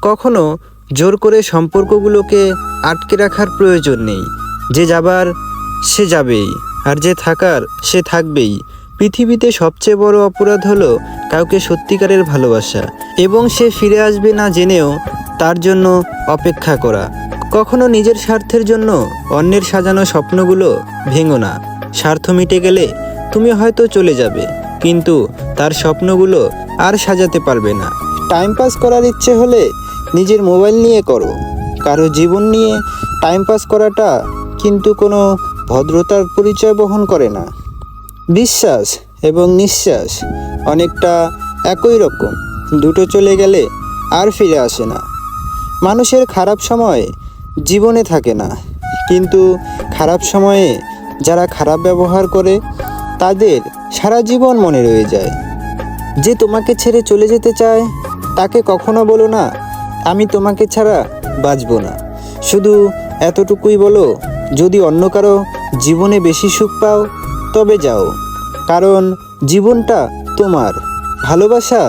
কখনো জোর করে সম্পর্কগুলোকে আটকে রাখার প্রয়োজন নেই। যে যাবার সে যাবেই, আর যে থাকার সে থাকবেই। পৃথিবীতে সবচেয়ে বড় অপরাধ হলো কাউকে সত্যিকারের ভালোবাসা এবং সে ফিরে আসবে না জেনেও তার জন্য অপেক্ষা করা। কখনো নিজের স্বার্থের জন্য অন্যের সাজানো স্বপ্নগুলো ভেঙো না। স্বার্থ মিটে গেলে তুমি হয়তো চলে যাবে, কিন্তু তার স্বপ্নগুলো আর সাজাতে পারবে না। টাইম পাস করার ইচ্ছে হলে নিজের মোবাইল নিয়ে করো। কারো জীবন নিয়ে টাইম পাস করাটা কিন্তু কোনো ভদ্রতার পরিচয় বহন করে না। বিশ্বাস এবং নিঃশ্বাস অনেকটা একই রকম, দুটো চলে গেলে আর ফিরে আসে না। মানুষের খারাপ সময় জীবনে থাকে না, কিন্তু খারাপ সময়ে যারা খারাপ ব্যবহার করে তাদের সারা জীবন মনে রয়ে যায়। যে তোমাকে ছেড়ে চলে যেতে চায় তাকে কখনো বলো না আমি তোমাকে ছাড়া বাঁচব না। শুধু এতটুকুই বলো, যদি অন্য কারো জীবনে বেশি সুখ পাও তবে যাও, কারণ জীবনটা তোমার। ভালোবাসা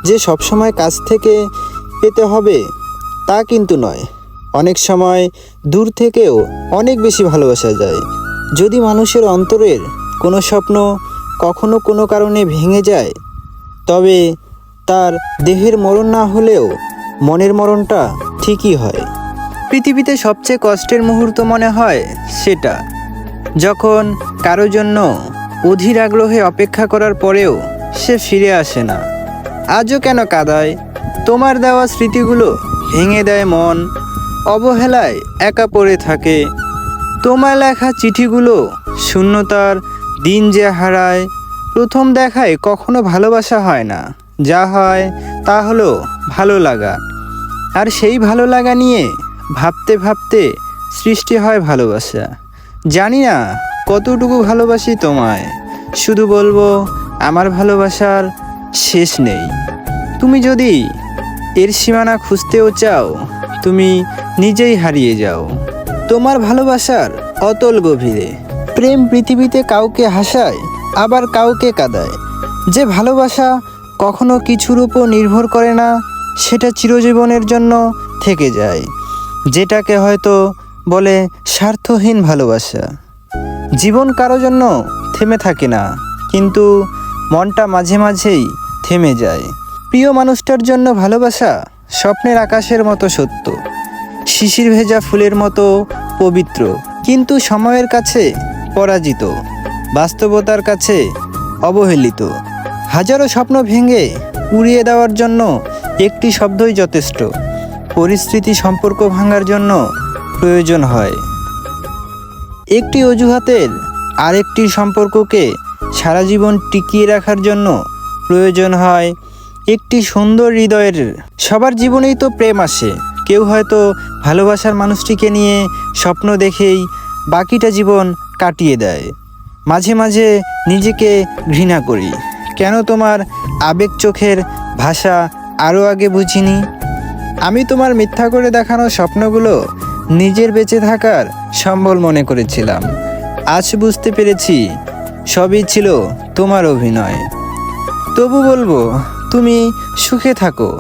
যে সবসময় কাছ থেকে পেতে হবে তা কিন্তু নয়। অনেক সময় দূর থেকেও অনেক বেশি ভালোবাসা যায়। যদি মানুষের অন্তরের কোনো স্বপ্ন কখনো কোনো কারণে ভেঙে যায়, তবে তার দেহের মরণ না হলেও মনের মরণটা ঠিকই হয়। পৃথিবীতে সবচেয়ে কষ্টের মুহূর্ত মনে হয় সেটা, যখন কারো জন্য অধীর আগ্রহে অপেক্ষা করার পরেও সে ফিরে আসে না। আজও কেন কাঁদায়? তোমার দেওয়া স্মৃতিগুলো ভেঙে দেয় মন, অবহেলায় একা পড়ে থাকে। তোমার লেখা চিঠিগুলো শূন্যতার দিন যে হারায়। প্রথম দেখায় কখনো ভালোবাসা হয় না, যা হয় তা হলো ভালো লাগা। আর সেই ভালো লাগা নিয়ে ভাবতে ভাবতে সৃষ্টি হয় ভালোবাসা। জানি না কতটুকু ভালোবাসি তোমায়, শুধু বলবো আমার ভালোবাসার শেষ নেই। তুমি যদি এর সীমানা খুঁজতেও চাও, তুমি নিজেই হারিয়ে যাও তোমার ভালোবাসার অতল গভীরে। প্রেম পৃথিবীতে কাউকে হাসায়, আবার কাউকে কাঁদায়। যে ভালোবাসা কখনো কিছুর উপর নির্ভর করে না, সেটা চিরজীবনের জন্য থেকে যায়। যেটাকে হয়তো বলে স্বার্থহীন ভালোবাসা। জীবন কারো জন্য থেমে থাকে না, কিন্তু মনটা মাঝে মাঝেই থেমে যায়। প্রিয় মানুষটার জন্য ভালোবাসা স্বপ্নের আকাশের মতো সত্য, শিশির ভেজা ফুলের মতো পবিত্র, কিন্তু সময়ের কাছে পরাজিত, বাস্তবতার কাছে অবহেলিত। হাজারো স্বপ্ন ভেঙে উড়িয়ে দেওয়ার জন্য একটি শব্দই যথেষ্ট। পরিস্থিতি সম্পর্ক ভাঙার জন্য প্রয়োজন হয় একটি অজুহাতের, আরেকটি সম্পর্ককে সারা জীবন টিকিয়ে রাখার জন্য প্রয়োজন হয় একটি সুন্দর হৃদয়ের। সবার জীবনেই তো প্রেম আসে। কেউ হয়তো ভালোবাসার মানুষটিকে নিয়ে স্বপ্ন দেখেই বাকিটা জীবন কাটিয়ে দেয়। মাঝে মাঝে নিজেকে ঘৃণা করি, কেন তোমার আবেগ চোখের ভাষা আরও আগে বুঝিনি। আমি তোমার মিথ্যা করে দেখানো স্বপ্নগুলো নিজের বেঁচে থাকার সম্বল মনে করেছিলাম। আজ বুঝতে পেরেছি সবই ছিল তোমার অভিনয়। তবু বলবো তুমি সুখে থাকো।